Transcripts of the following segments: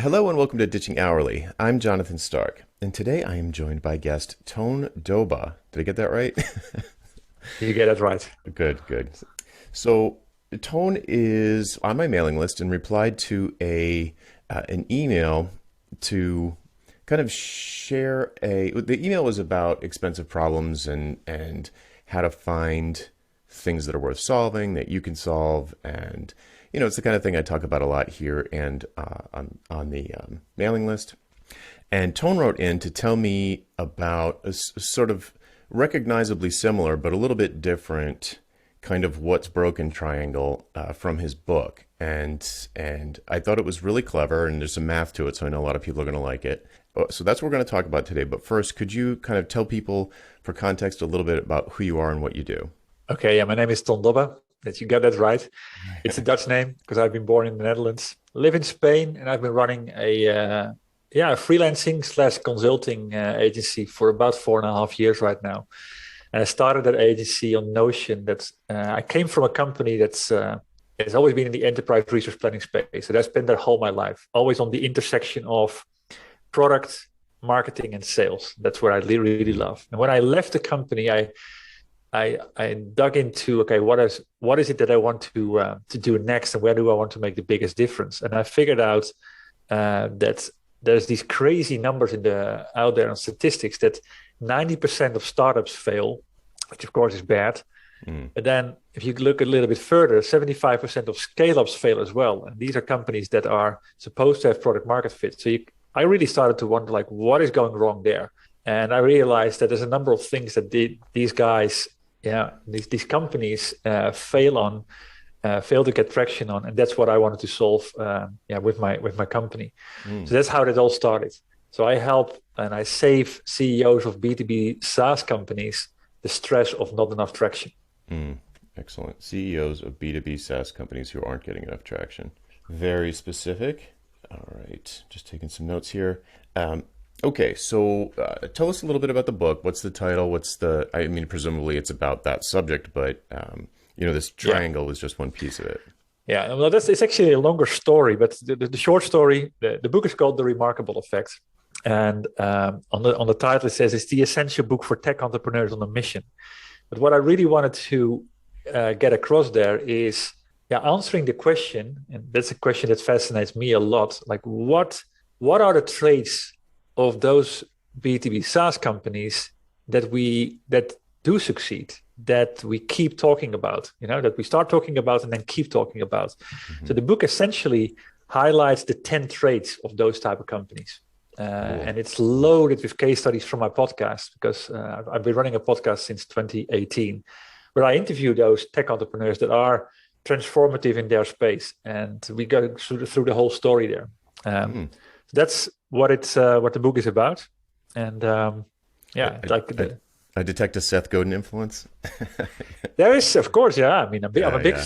Hello and welcome to Ditching Hourly. I'm Jonathan Stark, and today I am joined by guest Tone Dobbe. Did I get that right? You get it right. Good, good. So Tone is on my mailing list and replied to a an email to kind of share a. The email was about expensive problems and how to find things that are worth solving that you can solve, and it's the kind of thing I talk about a lot here and on the mailing list. And Tone wrote in to tell me about a sort of recognizably similar, but a little bit different kind of what's broken triangle from his book. And I thought it was really clever, and there's some math to it, so I know a lot of people are going to like it. So that's what we're going to talk about today. But first, could you kind of tell people, for context, a little bit about who you are and what you do? Okay, yeah, my name is Ton Dobbe. That you got that right. It's a Dutch name because I've been born in the Netherlands, live in Spain, and I've been running a freelancing slash consulting agency for about 4.5 years right now. And I started that agency on Notion. That I came from a company that's has always been in the enterprise resource planning space. So I spent that whole my life, always on the intersection of product, marketing, and sales. That's what I really love. And when I left the company, I dug into, okay, what is it that I want to do next, and where do I want to make the biggest difference? And I figured out that there's these crazy numbers out there on statistics that 90% of startups fail, which of course is bad. But then if you look a little bit further, 75% of scale-ups fail as well. And these are companies that are supposed to have product market fit. So I really started to wonder, like, what is going wrong there? And I realized that there's a number of things that these guys, these companies fail to get traction on, and that's what I wanted to solve with my company. So that's how it all started. So I help and I save CEOs of B2B SaaS companies the stress of not enough traction. Excellent. CEOs of B2B SaaS companies who aren't getting enough traction. Very specific. All right, just taking some notes here. Okay, so tell us a little bit about the book. What's the title? I mean, presumably it's about that subject, but this triangle is just one piece of it. Yeah, well, it's actually a longer story, but the short story, the book is called The Remarkable Effect. And on the title, it says it's the essential book for tech entrepreneurs on a mission. But what I really wanted to get across there is answering the question, and that's a question that fascinates me a lot, like what are the traits of those B2B SaaS companies that do succeed, that we keep talking about, that we start talking about and then keep talking about. Mm-hmm. So the book essentially highlights the 10 traits of those type of companies. And it's loaded with case studies from my podcast, because I've been running a podcast since 2018, where I interview those tech entrepreneurs that are transformative in their space. And we go through the whole story there. So that's what the book is about. And I detect a Seth Godin influence. There is, of course, yeah. I mean, I'm a big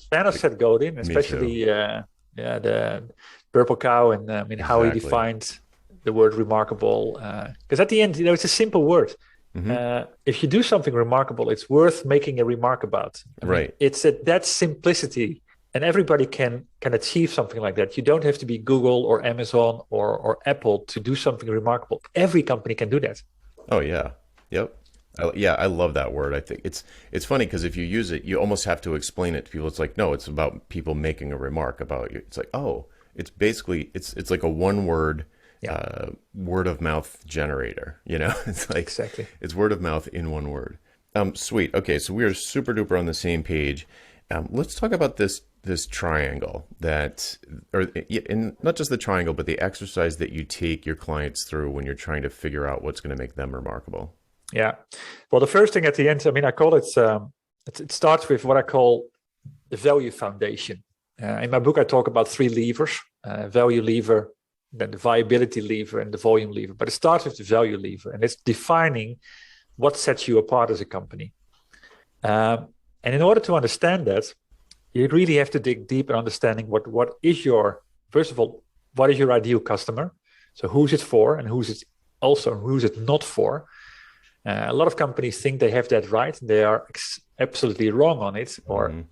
fan of Seth Godin, especially the Purple Cow, and how he defined the word remarkable. Because at the end, it's a simple word. Mm-hmm. If you do something remarkable, it's worth making a remark about. Right. It's that simplicity, and everybody can achieve something like that. You don't have to be Google or Amazon or Apple to do something remarkable. Every company can do that. Oh yeah, yep. I love that word. I think it's funny because if you use it, you almost have to explain it to people. It's like, no, it's about people making a remark about you. It's like, oh, it's basically it's like a one word. Word of mouth generator, it's like exactly. It's word of mouth in one word. Sweet. Okay, so we are super duper on the same page. Let's talk about this triangle and not just the triangle, but the exercise that you take your clients through when you're trying to figure out what's going to make them remarkable. Yeah. Well, the first thing at the end, I call it. It starts with what I call the value foundation. In my book, I talk about 3 levers: value lever, then the viability lever, and the volume lever. But it starts with the value lever, and it's defining what sets you apart as a company. And in order to understand that, you really have to dig deep in understanding what is first of all, what is your ideal customer? So who's it for, and who's it not for? A lot of companies think they have that right. They are absolutely wrong on it, or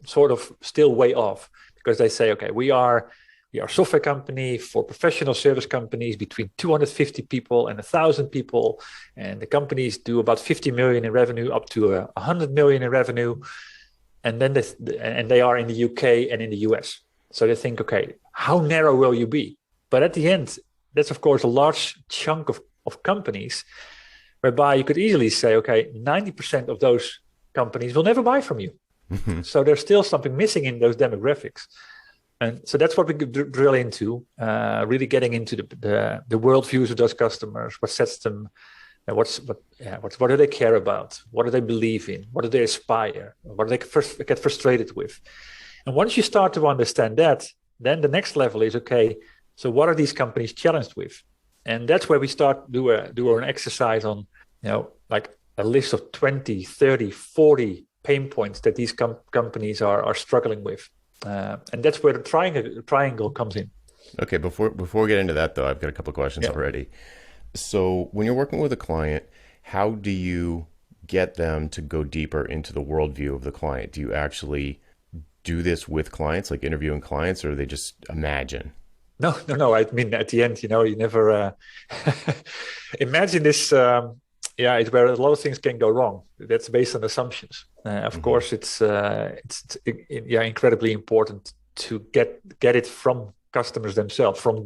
sort of still way off, because they say, okay, we are we are a software company for professional service companies between 250 people and 1,000 people. And the companies do about 50 million in revenue up to 100 million in revenue. And then they are in the UK and in the US. So they think, okay, how narrow will you be? But at the end, that's of course a large chunk of companies whereby you could easily say, okay, 90% of those companies will never buy from you. So there's still something missing in those demographics. And so that's what we could drill into, really getting into the worldviews of those customers, what sets them, what do they care about? What do they believe in? What do they aspire? What do they first get frustrated with? And once you start to understand that, then the next level is, okay, so what are these companies challenged with? And that's where we start do an exercise on, like a list of 20, 30, 40 pain points that these companies are struggling with. And that's where the triangle comes in. Okay, before we get into that, though, I've got a couple of questions already. So when you're working with a client, how do you get them to go deeper into the worldview of the client? Do you actually do this with clients, like interviewing clients, or they just imagine? No. I mean, at the end, you never imagine this. It's where a lot of things can go wrong. That's based on assumptions. Of course, it's incredibly important to get it from customers themselves, from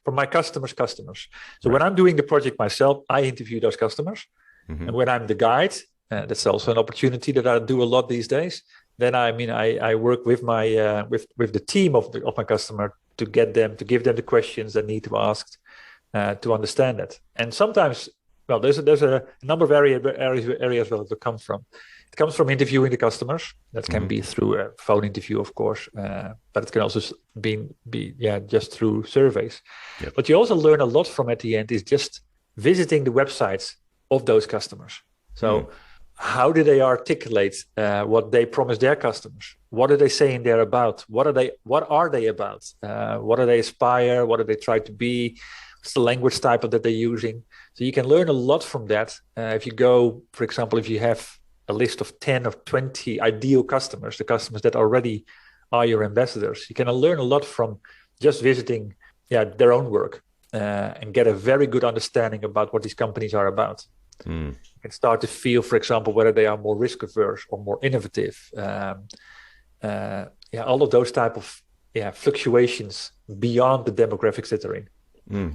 my customers' customers. So when I'm doing the project myself, I interview those customers, and when I'm the guide, that's also an opportunity that I do a lot these days. Then I work with my with the team of my customer to give them the questions that need to be asked to understand it. And sometimes, well, there's a number of areas where it comes from. It comes from interviewing the customers. That can be through a phone interview, of course, but it can also be just through surveys. Yep. What you also learn a lot from at the end is just visiting the websites of those customers. So how do they articulate what they promise their customers? What are they saying they're about? What are they about? What do they aspire? What do they try to be? What's the language type that they're using? So you can learn a lot from that. If you go, for example, if you have a list of 10 or 20 ideal customers, the customers that already are your ambassadors, you can learn a lot from just visiting their own work and get a very good understanding about what these companies are about. You can start to feel, for example, whether they are more risk averse or more innovative. All of those type of fluctuations beyond the demographics that they're in.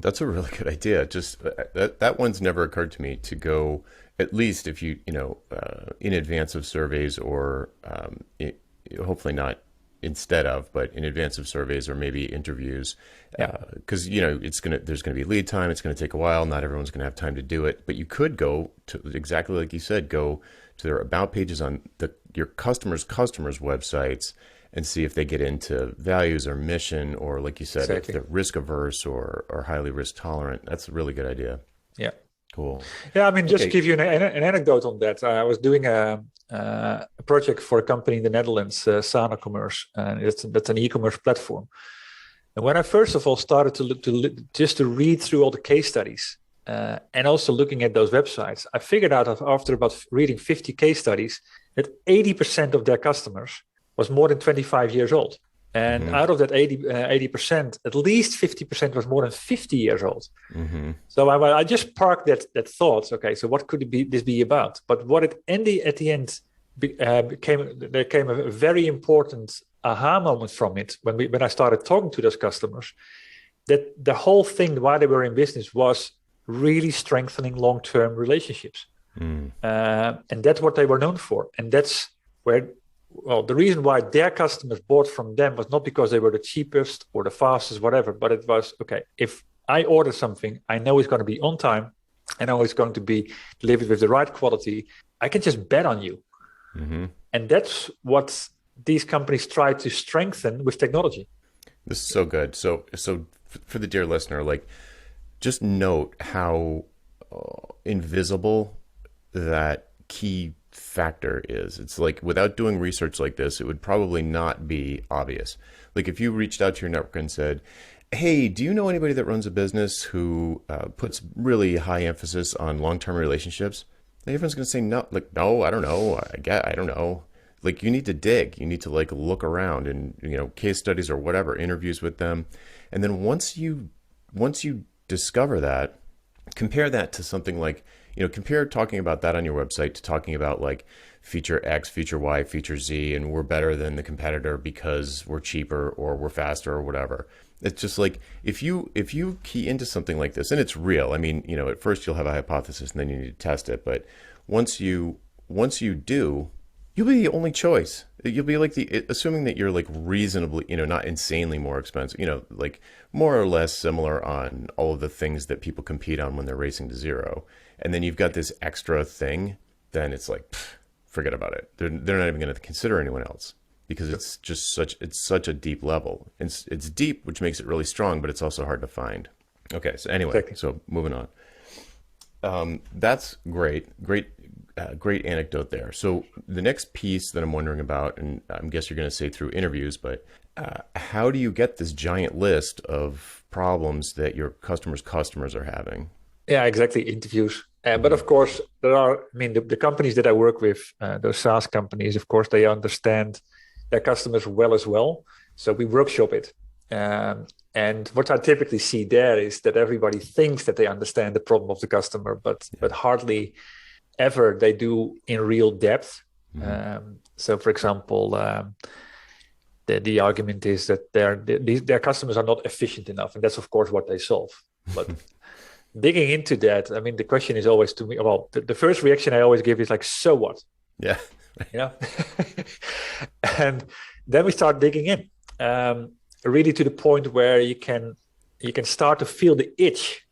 That's a really good idea. Just that one's never occurred to me, to go, at least if you in advance of surveys, or hopefully not instead of, but in advance of surveys or maybe interviews, because there's going to be lead time. It's going to take a while. Not everyone's going to have time to do it. But you could go to, exactly like you said, go to their about pages on your customers' websites and see if they get into values or mission, or like you said, Exactly. if they're risk averse or highly risk tolerant. That's a really good idea. Yeah. Cool. Yeah, I mean, just Okay. to give you an anecdote on that, I was doing a project for a company in the Netherlands, Sana Commerce, and that's an e-commerce platform. And when I first of all started to look to read through all the case studies and also looking at those websites, I figured out that after about reading 50 case studies that 80% of their customers was more than 25 years old. And out of that 80%, at least 50% was more than 50 years old. So I just parked that thought. Okay, so what could this be about? But what at the end there came a very important aha moment from it when I started talking to those customers, that the whole thing why they were in business was really strengthening long-term relationships. And that's what they were known for. And that's where, well, the reason why their customers bought from them was not because they were the cheapest or the fastest, whatever, but it was, okay, if I order something, I know it's going to be on time, I know it's going to be delivered with the right quality, I can just bet on you. And that's what these companies try to strengthen with technology. This is so good. So for the dear listener, like, just note how invisible that key factor is. It's like, without doing research like this, it would probably not be obvious. Like, if you reached out to your network and said, hey, do you know anybody that runs a business who puts really high emphasis on long-term relationships? And everyone's going to say, no, like, no, I don't know. I don't know. Like, you need to dig. You need to, like, look around and, case studies or whatever, interviews with them. And then once you discover that, compare that to something like, compare talking about that on your website to talking about like feature X, feature Y, feature Z, and we're better than the competitor because we're cheaper or we're faster or whatever. It's just like if you key into something like this, and it's real. I mean, at first you'll have a hypothesis and then you need to test it, but once you do, you'll be the only choice. You'll be like assuming that you're like reasonably, not insanely more expensive, like more or less similar on all of the things that people compete on when they're racing to zero. And then you've got this extra thing, then it's like, forget about it. They're not even going to consider anyone else because it's such a deep level. It's deep, which makes it really strong, but it's also hard to find. Okay. So anyway, Exactly. so moving on. That's great. Great anecdote there. So the next piece that I'm wondering about, and I guess you're going to say through interviews, but how do you get this giant list of problems that your customers are having? Yeah, exactly. Interviews. But of course, the companies that I work with, those SaaS companies, of course, they understand their customers well as well. So we workshop it. And what I typically see there is that everybody thinks that they understand the problem of the customer, but hardly ever they do in real depth. So, for example, the argument is that their customers are not efficient enough, and that's of course what they solve. But digging into that, I mean, the question is always to me. Well, the first reaction I always give is like, "So what?" Yeah. You know, and then we start digging in, really to the point where you can start to feel the itch.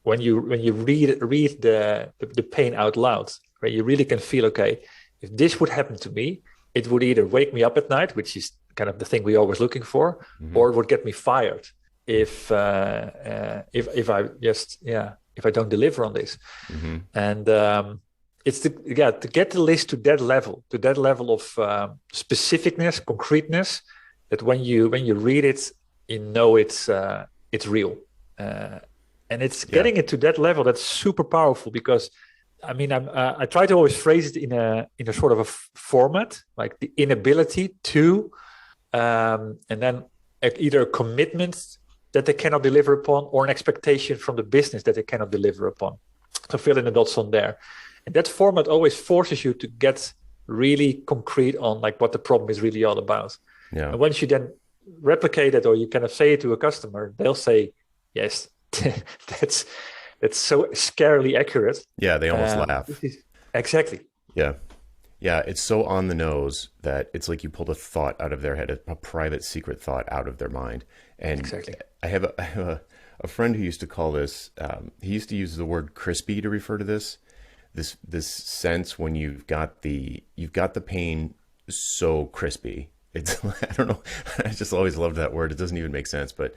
When you read the pain out loud, where you really can feel, okay, if this would happen to me, it would either wake me up at night, which is kind of the thing we're always looking for, or it would get me fired if I don't deliver on this. And it's to get the list to that level of specificness, concreteness, that when you read it, it's real. And it's getting it to that level that's super powerful because, I mean, I try to always phrase it in a sort of a format, like the inability to, and then either a commitment that they cannot deliver upon or an expectation from the business that they cannot deliver upon. So fill in the dots on there. And that format always forces you to get really concrete on like what the problem is really all about. Yeah. And once you then replicate it or you kind of say it to a customer, they'll say, yes, that's so scarily accurate. Yeah, they almost laugh. Exactly. Yeah. Yeah, it's so on the nose that it's like you pulled a thought out of their head, a private secret thought out of their mind. And exactly. I have a friend who used to call this, he used to use the word crispy to refer to this sense when you've got the pain so crispy. It's, I don't know, I just always loved that word. It doesn't even make sense, but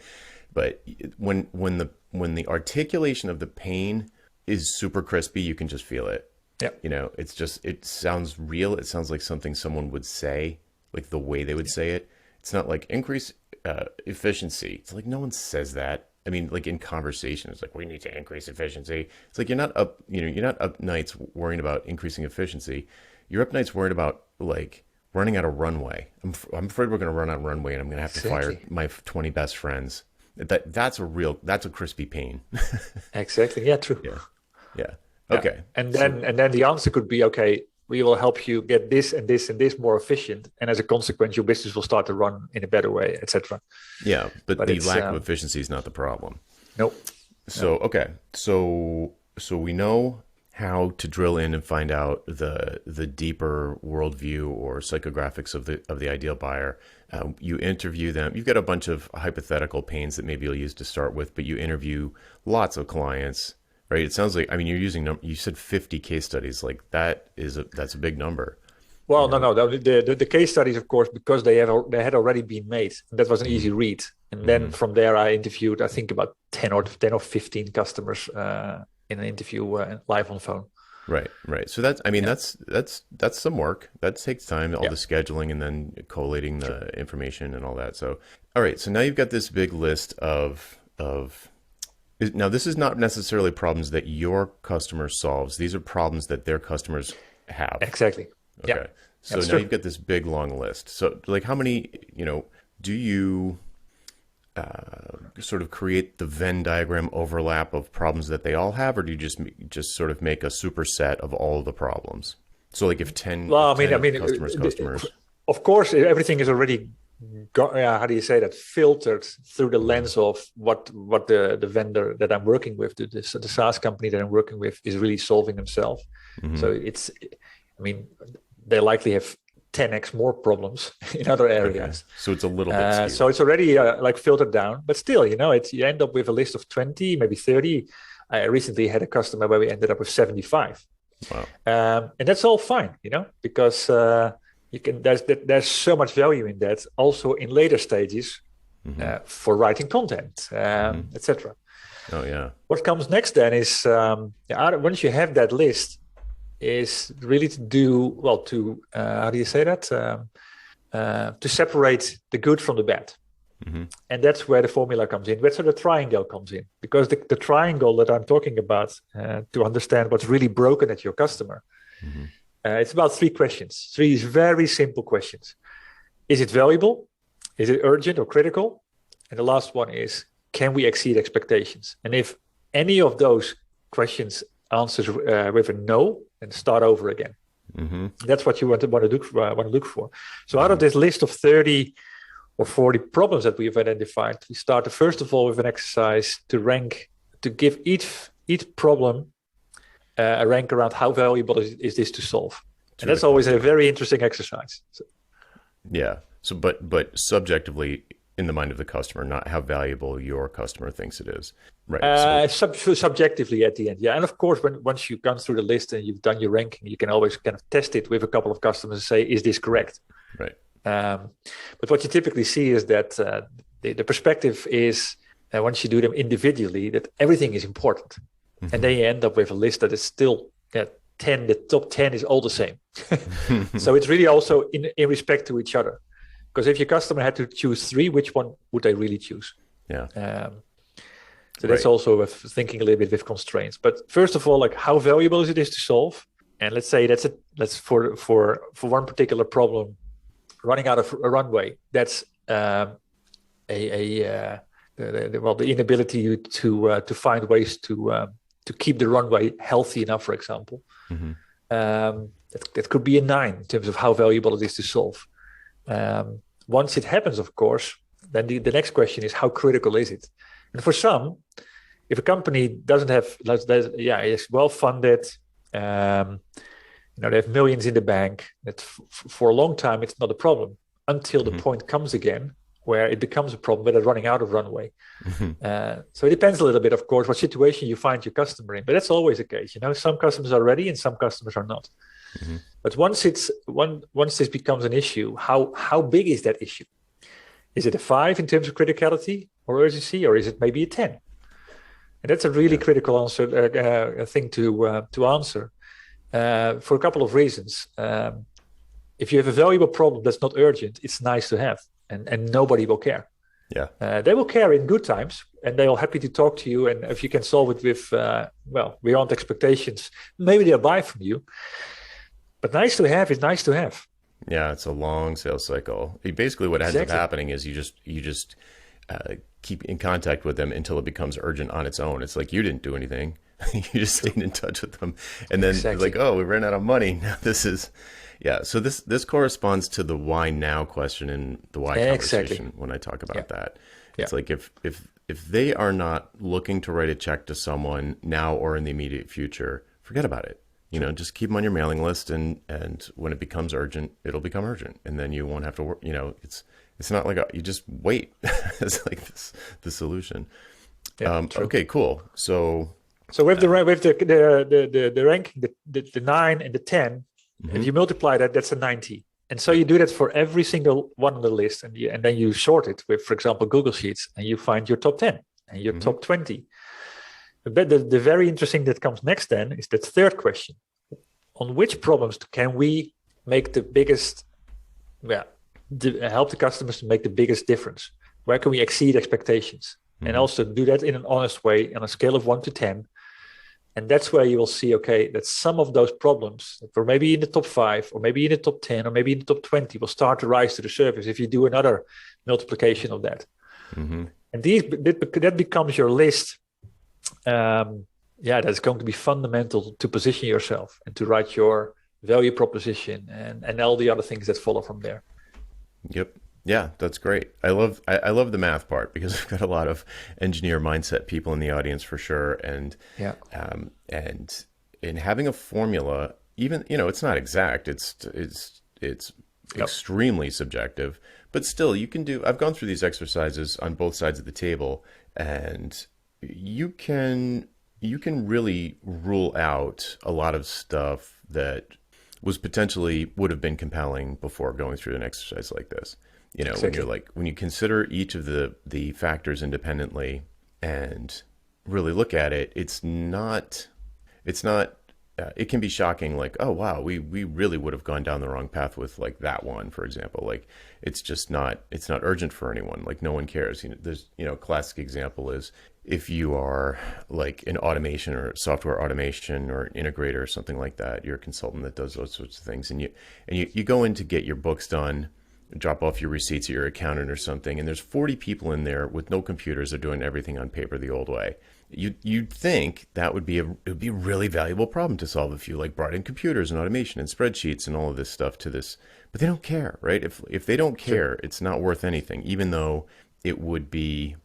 when the articulation of the pain is super crispy, you can just feel it. Yeah. It sounds real. It sounds like something someone would say, like the way they would say it. It's not like increase efficiency. It's like no one says that. I mean, like in conversation, it's like we need to increase efficiency. It's like you're not up nights worrying about increasing efficiency. You're up nights worried about like running out of runway. I'm afraid we're going to run out of runway and I'm going to have to fire my 20 best friends. That's a crispy pain. Exactly. Yeah, true. Yeah. Okay. And then the answer could be, okay, we will help you get this and this and this more efficient. And as a consequence, your business will start to run in a better way, etc. Yeah. But the lack of efficiency is not the problem. Nope. So, okay. So we know how to drill in and find out the deeper worldview or psychographics of the ideal buyer. You interview them. You've got a bunch of hypothetical pains that maybe you'll use to start with, but you interview lots of clients, right? It sounds like, I mean, you said 50 case studies. Like that's a big number. Well, no. The case studies, of course, because they had already been made. And that was an easy read. And then from there, I interviewed, I think about 10 or 15 customers in an interview live on the phone. Right. So that's some work. That takes time, all the scheduling and then collating the information and all that. So, all right. So now you've got this big list of now this is not necessarily problems that your customer solves. These are problems that their customers have. Exactly. Okay. Yeah. So That's now true. you've got this big long list. So like how many, do you, sort of create the Venn diagram overlap of problems that they all have, or do you just sort of make a superset of all the problems? So like if 10, Well, if 10 customers. of course, everything is already how do you say that, filtered through the lens of what the vendor that I'm working with, the SaaS company that I'm working with, is really solving themselves. So it's, I mean, they likely have 10x more problems in other areas. Okay. So it's a little bit skewed. So it's already like filtered down, but still, you end up with a list of 20, maybe 30. I recently had a customer where we ended up with 75. Wow. And that's all fine, because there's so much value in that also in later stages for writing content, etc. Oh yeah. What comes next then is once you have that list, is really to how do you say that, to separate the good from the bad. And that's where the formula comes in. That's where the triangle comes in, because the triangle that I'm talking about, to understand what's really broken at your customer, it's about 3 questions, 3 very simple questions. Is it valuable? Is it urgent or critical? And the last one is, can we exceed expectations? And if any of those questions answers with a no, then start over again. That's what you want to look for. So out of this list of 30 or 40 problems that we've identified, we start first of all with an exercise to give each problem a rank around how valuable is this to solve. And that's always a very interesting exercise. So. Yeah. So, but subjectively, in the mind of the customer, not how valuable your customer thinks it is, right? Subjectively at the end, yeah. And of course, once you've gone through the list and you've done your ranking, you can always kind of test it with a couple of customers and say, is this correct? Right. But what you typically see is that the perspective is, once you do them individually, that everything is important. And then you end up with a list that is still 10, the top 10 is all the same. So it's really also in respect to each other. Because if your customer had to choose 3, which one would they really choose? Yeah. So that's also with thinking a little bit with constraints. But first of all, like, how valuable is it to solve? And let's say that's for one particular problem, running out of a runway. That's the inability to find ways to keep the runway healthy enough, for example. That could be a 9 in terms of how valuable it is to solve. Once it happens, of course, then the next question is, how critical is it? And for some, if a company doesn't have, it's well funded, they have millions in the bank, that for a long time it's not a problem, until the point comes again where it becomes a problem where they're running out of runway. So it depends a little bit, of course, what situation you find your customer in, but that's always the case. Some customers are ready and some customers are not. But once this becomes an issue, how big is that issue? Is it a 5 in terms of criticality or urgency, or is it maybe a 10? And that's a really critical thing to answer for a couple of reasons. If you have a valuable problem that's not urgent, it's nice to have, and nobody will care. Yeah, they will care in good times, and they are happy to talk to you. And if you can solve it with beyond expectations, maybe they'll buy from you. But nice to have is nice to have. Yeah, it's a long sales cycle. Basically, what ends up happening is you just keep in contact with them until it becomes urgent on its own. It's like you didn't do anything; you just stayed in touch with them, and then it's like, oh, we ran out of money. Now this is, So this corresponds to the why now question in the why conversation when I talk about that. It's like if they are not looking to write a check to someone now or in the immediate future, forget about it. Just keep them on your mailing list, and when it becomes urgent, it'll become urgent, and then you won't have to work. It's not like you just wait. It's like the solution. Yeah, okay, cool. So with the ranking, the 9 and the 10, if you multiply that, that's a 90. And so you do that for every single one on the list, and then you sort it with, for example, Google Sheets, and you find your top 10 and your top 20. But the very interesting that comes next then is that third question. On which problems can we make the biggest, help the customers to make the biggest difference? Where can we exceed expectations? And also do that in an honest way on a scale of 1 to 10. And that's where you will see, that some of those problems that were maybe in the top 5 or maybe in the top 10 or maybe in the top 20 will start to rise to the surface if you do another multiplication of that. And that becomes your list. That's going to be fundamental to position yourself and to write your value proposition and all the other things that follow from there. Yep. Yeah, that's great. I love the math part because I've got a lot of engineer mindset people in the audience for sure, and Yeah, and in having a formula, even it's not exact. It's yep, extremely subjective, but still you can do. I've gone through these exercises on both sides of the table, and you can really rule out a lot of stuff that was potentially would have been compelling before going through an exercise like this. When you're exactly. like when you consider each of the factors independently and really look at it, it's not it can be shocking, like, oh wow, we really would have gone down the wrong path with like that one, for example. Like it's not urgent for anyone, like no one cares. There's classic example is if you are like an automation or software automation or an integrator or something like that, you're a consultant that does those sorts of things, and you go in to get your books done, drop off your receipts at your accountant or something, and there's 40 people in there with no computers. They're doing everything on paper the old way. You'd think that it would be a really valuable problem to solve if you like brought in computers and automation and spreadsheets and all of this stuff to this, but they don't care, right? If they don't Sure. care, it's not worth anything, even though it would be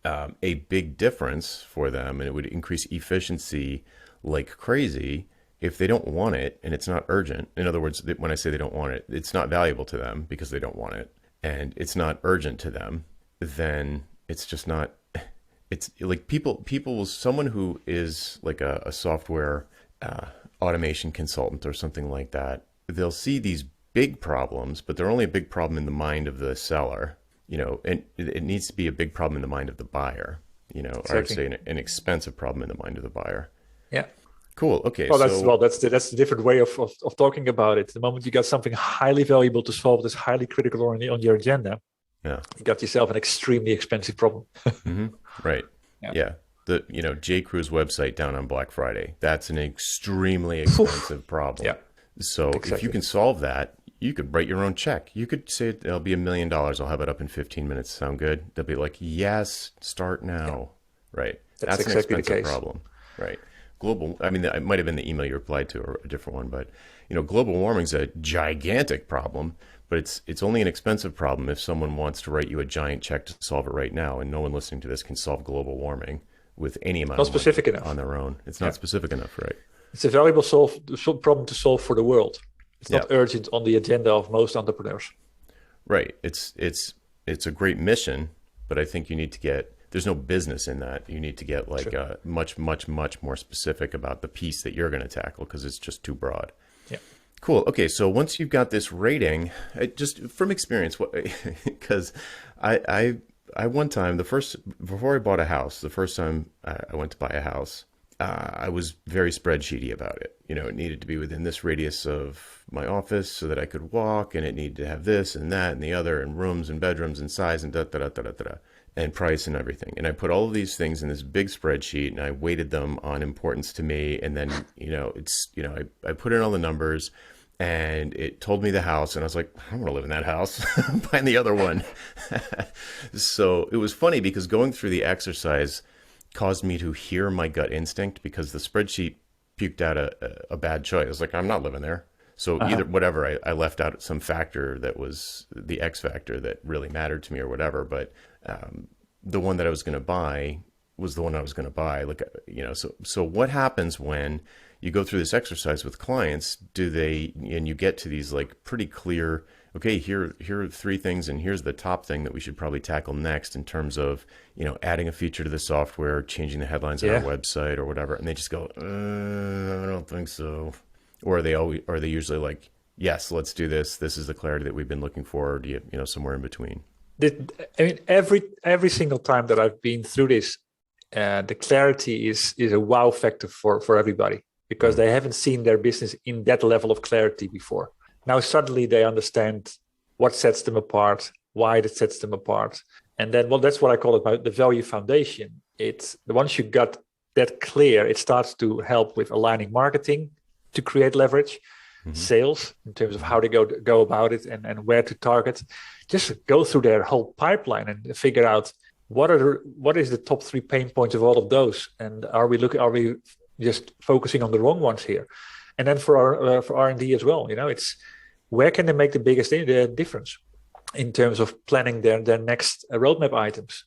a big difference for them and it would increase efficiency like crazy. If they don't want it and it's not urgent, in other words, when I say they don't want it, it's not valuable to them because they don't want it, and it's not urgent to them, then it's just not. It's like someone who is like a software uh, automation consultant or something like that, they'll see these big problems, but they're only a big problem in the mind of the seller, and it needs to be a big problem in the mind of the buyer, or I'd Exactly. say an expensive problem in the mind of the buyer. Yeah. Cool. Okay. Well, that's So, well, that's the different way of talking about it. The moment you got something highly valuable to solve that's highly critical on your agenda, yeah. you got yourself an extremely expensive problem. Hmm. Right. Yeah. Yeah. J. Crew's website down on Black Friday. That's an extremely Oof. expensive problem. Yeah. So if you Exactly. can solve that, you could write your own check. You could say it'll be $1 million. I'll have it up in 15 minutes. Sound good? They'll be like, yes, start Yeah. now. Right. That's That's an exactly the expensive case. problem. Right. I mean, it might have been the email you replied to or a different one, but global warming's a gigantic problem, but it's only an expensive problem if someone wants to write you a giant check to solve it right now, and no one listening to this can solve global warming with any amount Not of money specific on enough. their own. It's Yeah. not specific enough, right? It's a valuable problem to solve for the world. It's Yeah. not urgent on the agenda of most entrepreneurs. Right. It's a great mission, but I think you need to get there's no business in that. You need to get like Sure. much, much, much more specific about the piece that you're going to tackle because it's just too broad. Yeah. Cool. Okay, so once you've got this rating, just from experience, what because I I one time the first before I bought a house, the first time I went to buy a house, I was very spreadsheety about it. It needed to be within this radius of my office so that I could walk, and it needed to have this and that and the other, and rooms and bedrooms and size and da da da da da da, and price and everything. And I put all of these things in this big spreadsheet, and I weighted them on importance to me. And then I put in all the numbers, and it told me the house, and I was like, I don't want to live in that house. I'm buying the other one. So it was funny because going through the exercise caused me to hear my gut instinct because the spreadsheet puked out a bad choice. I was like, I'm not living there. So Uh-huh. either whatever, I left out some factor that was the X factor that really mattered to me or whatever. But the one that I was going to buy was the one I was going to buy. Like, so what happens when you go through this exercise with clients? And you get to these like pretty clear, okay, here are three things, and here's the top thing that we should probably tackle next in terms of, adding a feature to the software, changing the headlines on our Yeah. website or whatever. And they just go, I don't think so. Or are they usually like, yes, let's do this. This is the clarity that we've been looking for. Or do somewhere in between? I mean, every single time that I've been through this, the clarity is a wow factor for everybody because Mm, they haven't seen their business in that level of clarity before. Now suddenly they understand what sets them apart, why that sets them apart, and then well, that's what I call it the value foundation. It's once you got that clear, it starts to help with aligning marketing to create leverage, hmm sales in terms of hmm how to go about it and where to target. Just go through their whole pipeline and figure out what is the top 3 pain points of all of those, and are we just focusing on the wrong ones here? And then for R&D as well, it's where can they make the biggest difference in terms of planning their next roadmap items,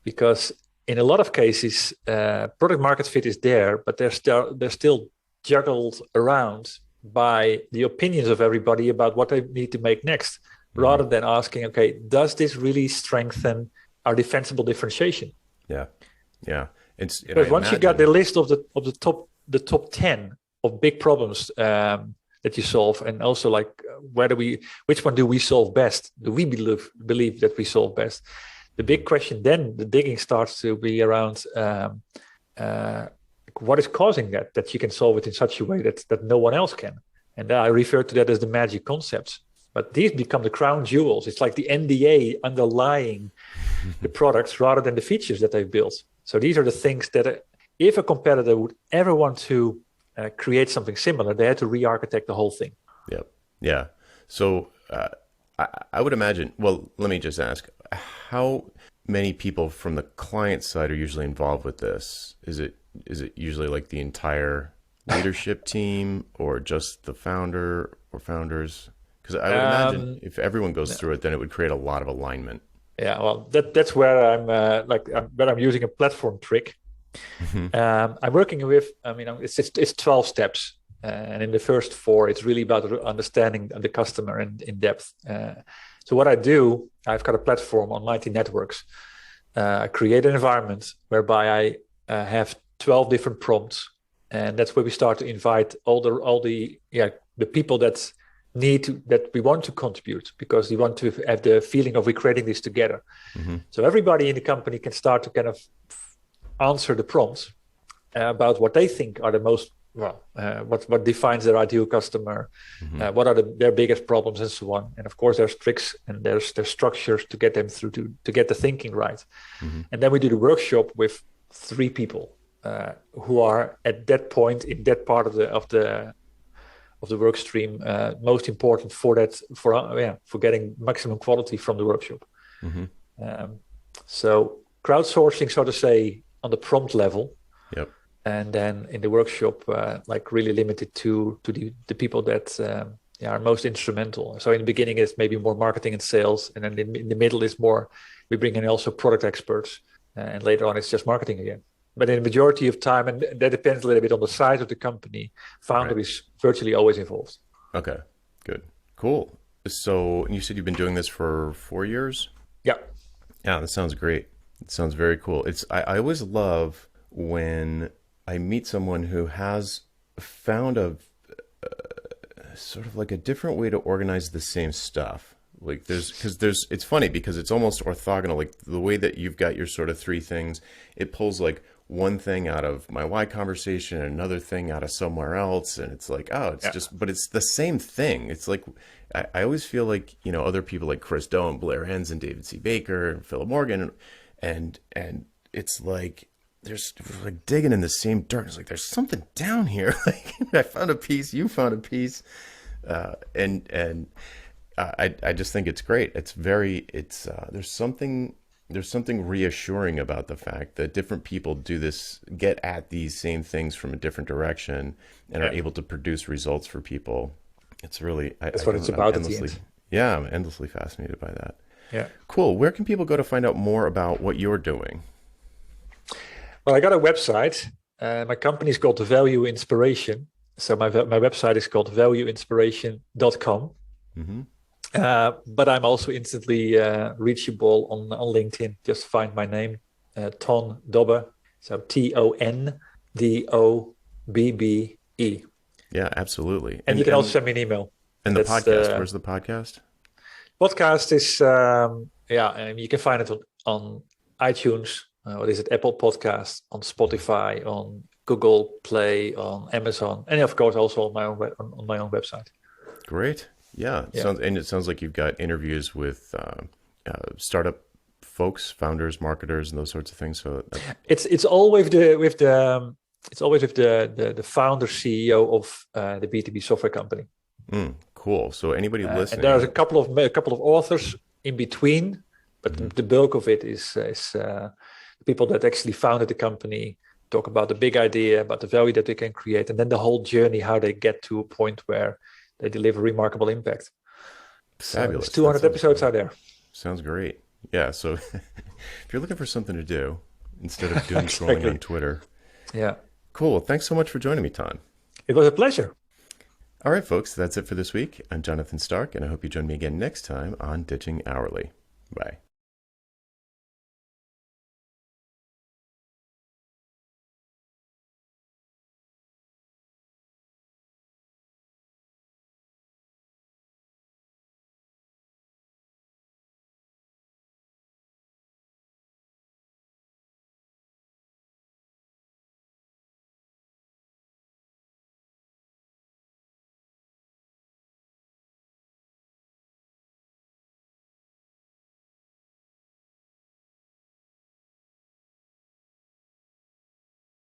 because in a lot of cases product market fit is there, but they're still juggled around by the opinions of everybody about what they need to make next, rather than asking, okay, does this really strengthen our defensible differentiation? Yeah. Because once you got the list of the top 10 of big problems that you solve, and also like which one do we solve best? Do we believe that we solve best? The big question then, the digging starts to be around what is causing that you can solve it in such a way that no one else can. And I refer to that as the magic concepts. But these become the crown jewels. It's like the NDA underlying the products rather than the features that they've built. So these are the things that if a competitor would ever want to create something similar, they had to re-architect the whole thing. Yep. Yeah. So I would imagine, well, let me just ask, how many people from the client side are usually involved with this? Is it usually like the entire leadership team, or just the founder or founders? Because I would imagine if everyone goes through it, then it would create a lot of alignment. Yeah, well, that's where I'm using a platform trick. I'm working with, it's 12 steps. And in the first 4, it's really about understanding the customer in depth. So what I do, I've got a platform on Mighty Networks. I create an environment whereby I have 12 different prompts. And that's where we start to invite all the people that we want to contribute, because we want to have the feeling of we're creating this together. So everybody in the company can start to kind of answer the prompts about what they think are the most what defines their ideal customer, what are their biggest problems, and so on. And of course there's tricks and there's structures to get them through to get the thinking right. And then we do the workshop with 3 people who are at that point in that part of the work stream most important for getting maximum quality from the workshop. So crowdsourcing, so to say, on the prompt level. Yep. And then in the workshop, like really limited to the people that are most instrumental. So in the beginning, it's maybe more marketing and sales, and then in the middle is more we bring in also product experts, and later on it's just marketing again. But in the majority of time, and that depends a little bit on the size of the company, founder is virtually always involved. Okay, good, cool. So you said you've been doing this for 4 years? Yeah. Yeah, that sounds great. It sounds very cool. I always love when I meet someone who has found a sort of like a different way to organize the same stuff. Like it's funny because it's almost orthogonal. Like the way that you've got your sort of 3 things, it pulls like one thing out of my why conversation, another thing out of somewhere else. And it's like, oh, it's just, but it's the same thing. It's like, I always feel like, other people like Chris Do and Blair Enns and David C. Baker and Philip Morgan. And it's like, there's like digging in the same dirt. It's like, there's something down here. Like I found a piece, you found a piece. I just think it's great. There's something reassuring about the fact that different people get at these same things from a different direction and are able to produce results for people. It's really, that's what it's about at the end. Yeah, I'm endlessly fascinated by that. Yeah. Cool. Where can people go to find out more about what you're doing? Well, I got a website. My company is called Value Inspiration. So my website is called valueinspiration.com. But I'm also instantly reachable on LinkedIn. Just find my name, Ton Dobbe. So TONDOBBE. Yeah, absolutely. And you can also send me an email. And the podcast, where's the podcast? Podcast is, you can find it on iTunes. Apple Podcasts, on Spotify, on Google Play, on Amazon, and of course also on my own website. Great. Yeah. It sounds like you've got interviews with startup folks, founders, marketers, and those sorts of things. So it's always with the founder CEO of the B2B software company. Cool. So anybody listening, and there's a couple of authors in between, But the bulk of it is the people that actually founded the company talk about the big idea, about the value that they can create, and then the whole journey, how they get to a point where they deliver remarkable impact. So there's Fabulous. 200 episodes out there. Sounds great. Yeah. So if you're looking for something to do instead of doom scrolling Exactly. on Twitter, Yeah. cool. Thanks so much for joining me, Ton. It was a pleasure. All right, folks, that's it for this week. I'm Jonathan Stark, and I hope you join me again next time on Ditching Hourly. Bye.